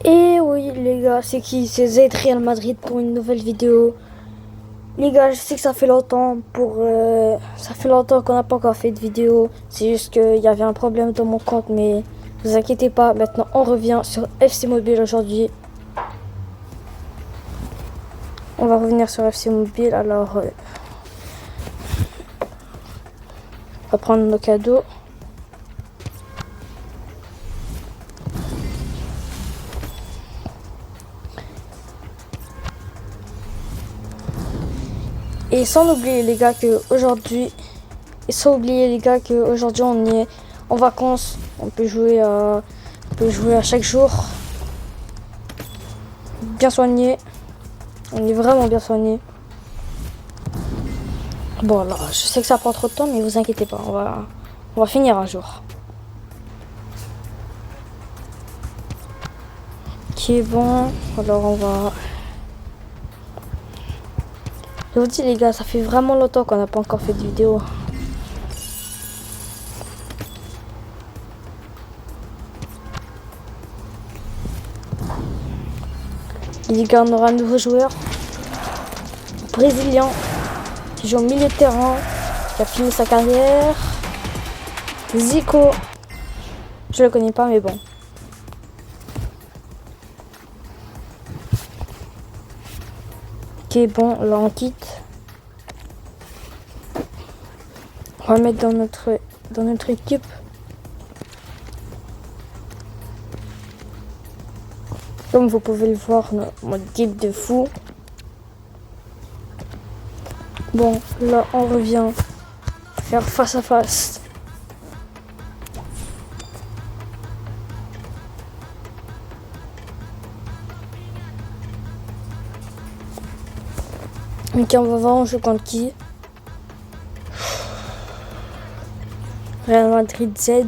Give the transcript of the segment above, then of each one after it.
Et oui les gars, c'est qui? C'est Zaid Real Madrid pour une nouvelle vidéo. Les gars, je sais que ça fait longtemps ça fait longtemps qu'on n'a pas encore fait de vidéo. C'est juste qu'il y avait un problème dans mon compte, mais vous inquiétez pas, maintenant on revient sur FC Mobile aujourd'hui. On va revenir sur FC Mobile, alors on va prendre nos cadeaux. Et sans oublier les gars que aujourd'hui, on est en vacances. On peut jouer à chaque jour. Bien soigné. On est vraiment bien soigné. Bon alors, je sais que ça prend trop de temps, mais vous inquiétez pas, on va finir un jour. Qui est bon. Alors on va. Je vous dis les gars, ça fait vraiment longtemps qu'on n'a pas encore fait de vidéo. Les gars, on aura un nouveau joueur brésilien qui joue au milieu de terrain, qui a fini sa carrière. Zico. Je le connais pas mais bon. Ok bon, là on quitte. On va mettre dans notre équipe. Comme vous pouvez le voir, mon équipe de fou. Bon, là on revient faire face à face. Ok, on va voir on joue contre qui. Real Madrid Z.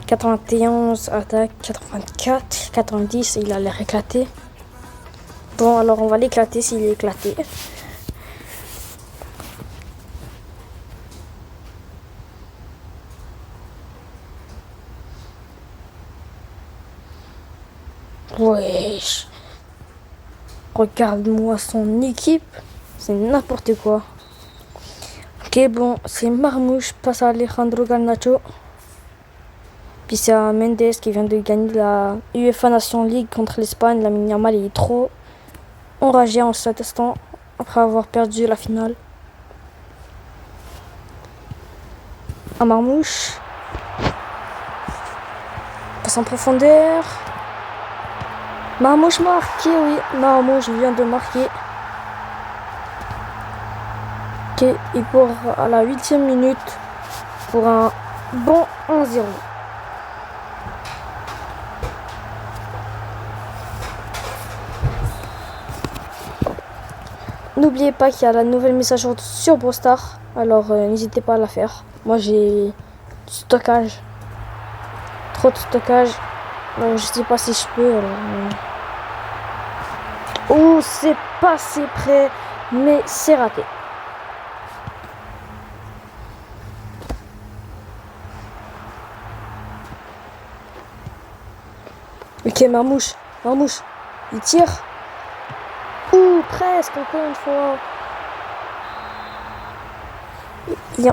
91 attaque, 84, 90, il a l'air éclaté. Bon, alors on va l'éclater s'il est éclaté. Wesh. Regarde-moi son équipe. C'est n'importe quoi. Ok, bon, c'est Marmouche, passe à Alejandro Garnacho. Puis c'est Mendes qui vient de gagner la UEFA Nation League contre l'Espagne. Lamine Yamal il est trop enragé en cet instant après avoir perdu la finale. À Marmouche. Passe en profondeur. Marmouche marqué, oui. Marmouche vient de marquer. Ok, et pour à la 8e minute, pour un bon 1-0. N'oubliez pas qu'il y a la nouvelle mise à jour sur Brawl Stars, alors n'hésitez pas à la faire. Moi j'ai du stockage, trop de stockage, alors, je sais pas si je peux. Oh, c'est passé près, mais c'est raté. Ok, Marmouche, il tire. Ouh, presque, encore une fois.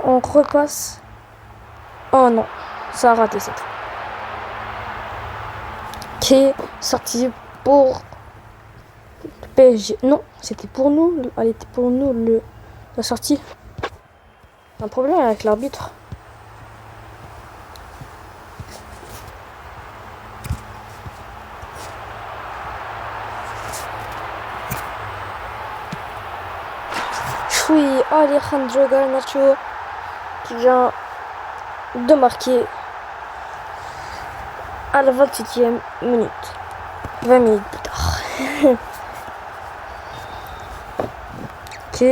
On repasse. Oh non, ça a raté cette fois. Ok, sorti pour le PSG. Non, c'était pour nous. Elle était pour nous la sortie. Un problème avec l'arbitre. Oui, Alejandro Garnacho qui vient de marquer à la 28e minute. 20 minutes plus tard. Ok.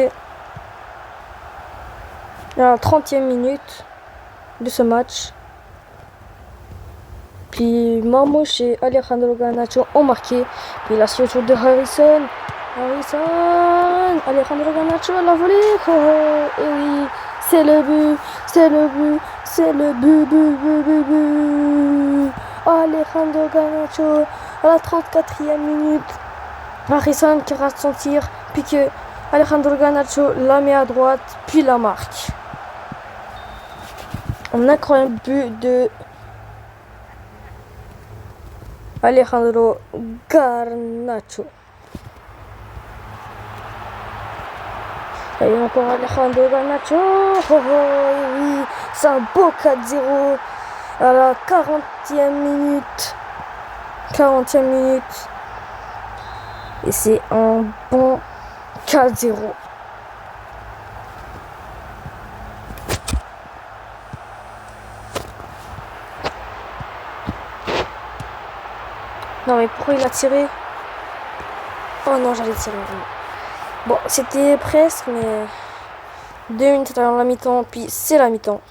À la 30e minute de ce match. Puis Marmouche et Alejandro Garnacho ont marqué. Puis la signature de Harrison. Alejandro Garnacho l'a volé. Oh, oh, et oui, c'est le but. Alejandro Garnacho à la 34e minute. Harrison qui rate son tir, puis que Alejandro Garnacho la met à droite, puis la marque. Un incroyable but de Alejandro Garnacho. Et encore Alejandro Garnacho. Oh, oh, oui, c'est un beau 4-0 à la 40e minute. 40e minute. Et c'est un bon 4-0. Non mais pourquoi il a tiré? Oh non, j'allais tirer. Bon, c'était presque, mais 2 minutes avant la mi-temps, puis c'est la mi-temps.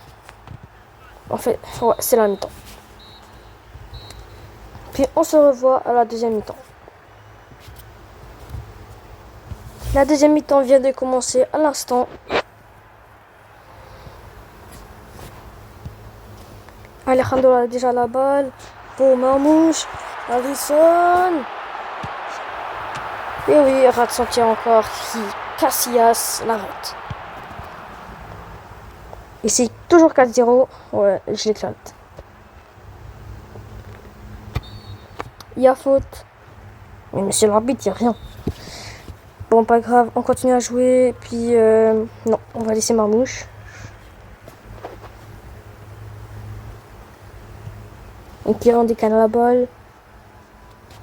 En fait, ouais, c'est la mi-temps. Puis on se revoit à la deuxième mi-temps. La deuxième mi-temps vient de commencer à l'instant. Alejandro a déjà la balle pour Marmouche. Harrison. Et oui, rate son tir encore. Casillas l'arrête. Et c'est toujours 4-0. Ouais, je l'éclate. Il y a faute. Mais monsieur l'arbitre, il n'y a rien. Bon, pas grave, on continue à jouer. Puis, non, on va laisser Marmouche. Et qui rend des cannes à la balle.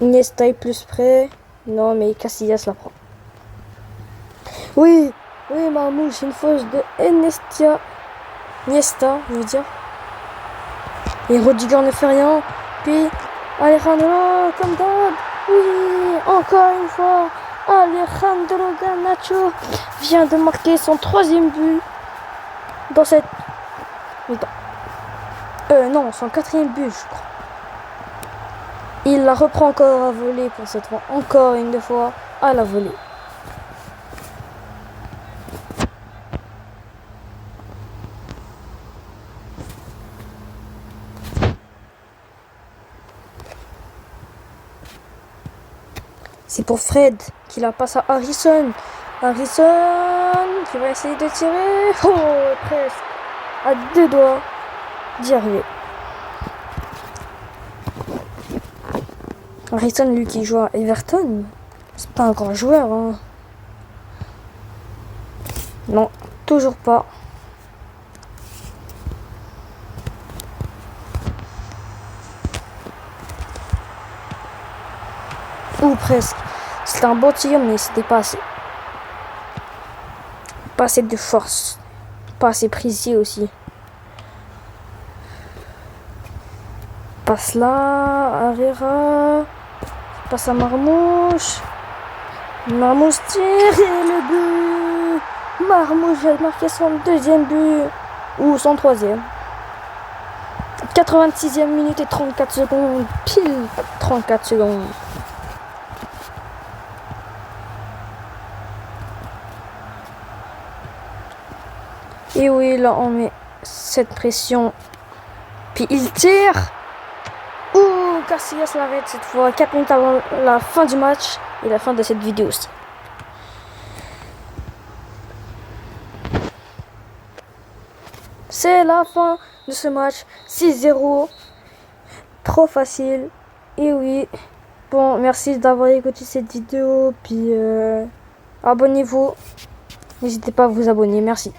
Iniesta est plus près. Non, mais Casillas la prend. Oui, oui, Marmouche, une fausse de Iniesta, je veux dire. Et Rudiger ne fait rien. Puis, Alejandro, comme d'hab. Oui, encore une fois. Alejandro Garnacho vient de marquer son 3e but dans cette mi-temps. Non, son 4e but, je crois. Il la reprend encore à voler pour cette fois. Encore une fois à la volée. C'est pour Fred qui la passe à Harrison. Harrison qui va essayer de tirer. Oh, presque. À 2 doigts d'y arriver. Harrison, lui qui joue à Everton, c'est pas un grand joueur. Hein. Non, toujours pas. Ou presque. C'était un bon tir, mais c'était pas assez. Pas assez de force. Pas assez précis aussi. Passe là, Herrera. Passe à Marmouche. Marmouche tire et le but. Marmouche a marqué son 2e but. Ou son 3e. 86e minute et 34 secondes. Pile 34 secondes. Et oui, là on met cette pression. Puis il tire. Ouh, Casillas l'arrête cette fois. 4 minutes avant la fin du match et la fin de cette vidéo aussi. C'est la fin de ce match. 6-0. Trop facile. Et oui. Bon, merci d'avoir écouté cette vidéo. Puis abonnez-vous. N'hésitez pas à vous abonner. Merci.